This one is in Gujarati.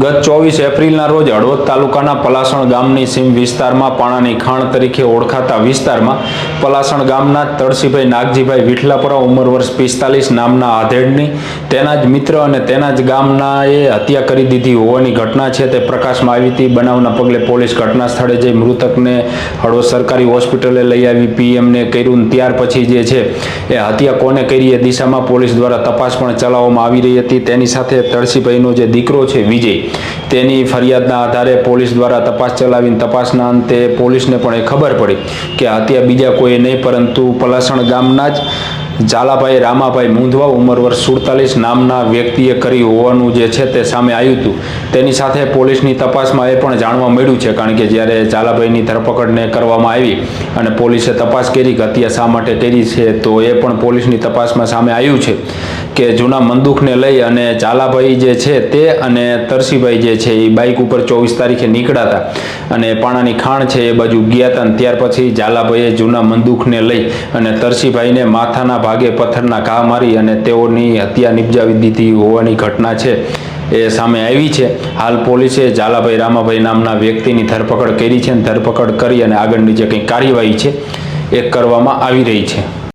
ગત 24 એપ્રિલના રોજ હળવદ તાલુકાના પલાસણ ગામની સીમ વિસ્તારમાં પાણાની ખાણ તરીકે ઓળખાતા વિસ્તારમાં પલાસણ ગામના તળસીભાઈ નાગજીભાઈ વિઠલાપરા ઉંમર વર્ષ 45 નામના આધેડની તેના જ મિત્ર અને તેના જ ગામનાએ હત્યા કરી દીધી હોવાની ઘટના છે તે પ્રકાશમાં આવી હતી। બનાવના પગલે પોલીસ ઘટના સ્થળે જઈ મૃતકને હળવદ સરકારી હોસ્પિટલે લઈ આવી પીએમને કર્યું। ત્યાર પછી જે છે એ હત્યા કોને કરી એ દિશામાં પોલીસ દ્વારા તપાસ પણ ચલાવવામાં આવી રહી હતી। તેની સાથે તળસીભાઈનો જે દીકરો છે વિજય, તેની ફરિયાદના આધારે પોલીસ દ્વારા તપાસ ચલાવીને તપાસના અંતે પોલીસને પણ એ ખબર પડી કે હત્યા બીજા કોઈ નહીં પરંતુ પલાસણ ગામના જ ઝાલાભાઈ રામાભાઈ મુંધવા ઉંમર વર્ષ 47 નામના વ્યક્તિએ કરી હોવાનું જે છે તે સામે આવ્યું હતું। તેની સાથે પોલીસની તપાસમાં એ પણ જાણવા મળ્યું છે, કારણ કે જ્યારે ઝાલાભાઈની ધરપકડને કરવામાં આવી અને પોલીસે તપાસ કરી કે હત્યા શા માટે કરી છે તો એ પણ પોલીસની તપાસમાં સામે આવ્યું છે કે જૂના બંદૂકને લઈ અને ઝાલાભાઈ જે છે તે અને તરસીભાઈ જે છે એ બાઇક ઉપર 24 તારીખે નીકળ્યા હતા અને પાણાની ખાણ છે એ બાજુ ગયા હતા। ત્યાર પછી ઝાલાભાઈએ જૂના બંદૂકને લઈ અને તરસીભાઈને માથાના ભાગે પથ્થરના ઘા મારી અને તેઓની હત્યા નિપજાવી દીધી હોવાની ઘટના છે એ સામે આવી છે। હાલ પોલીસે ઝાલાભાઈ રામાભાઈ નામના વ્યક્તિની ધરપકડ કરી છે અને ધરપકડ કરી અને આગળની જે કંઈ કાર્યવાહી છે એ કરવામાં આવી રહી છે।